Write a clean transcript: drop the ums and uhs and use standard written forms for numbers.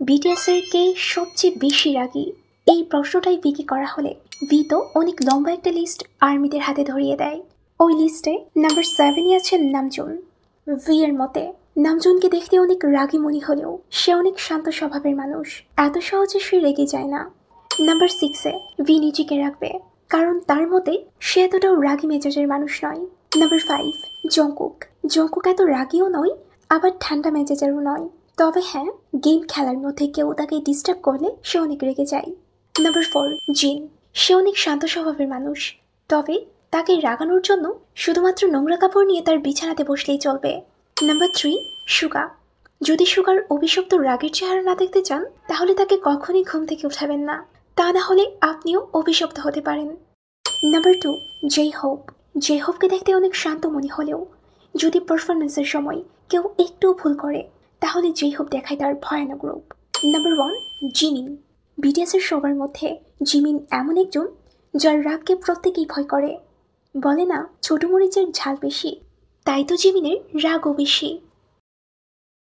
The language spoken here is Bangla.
বিটিএস এর কে সবচেয়ে বেশি রাগী? এই প্রশ্নটাই ভিকে করা হলে ভি তো অনেক লম্বা একটা লিস্ট আর্মিদের হাতে ধরিয়ে দেয়। ওই লিস্টে নাম্বার 7-এ আছেন নামজুন। ভি এর মতে নামজুনকে দেখতে অনেক রাগী মনে হলেও সে অনেক শান্ত স্বভাবের মানুষ, এত সহজে সে রেগে যায় না। নাম্বার 6-এ ভি নিজেকে রাখবে, কারণ তার মতে সে এতটাও রাগী মেজাজের মানুষ নয়। Number 5 Jungkook. জংকুক এত রাগীও নয়, আবার ঠান্ডা মেজাজেরও নয়, তবে হ্যাঁ, গেম খেলার মধ্যে কেউ তাকে ডিস্টার্ব করলে সে অনেক রেগে যায়। নাম্বার 4 জিন। সে অনেক শান্ত স্বভাবের মানুষ, তবে তাকে রাগানোর জন্য শুধুমাত্র নোংরা কাপড় নিয়ে তার বিছানাতে বসলেই চলবে। নাম্বার 3 সুগা। যদি সুগার অভিশপ্ত রাগের চেহারা না দেখতে চান তাহলে তাকে কখনই ঘুম থেকে উঠাবেন না, তা না হলে আপনিও অভিশপ্ত হতে পারেন। Number 2 J hope. জে হোপকে দেখতে অনেক শান্ত মনে হলেও যদি পারফরমেন্সের সময় কেউ একটু ভুল করে তাহলে জে হোপ দেখায় তার ভয়ানক রূপ। Number 1 Jimin. বিটিএসের সবার মধ্যে জিমিন এমন একজন যার রাগকে প্রত্যেকেই ভয় করে। বলে না ছোট মরিচের ঝাল বেশি, তাই তো জিমিনের রাগও বেশি।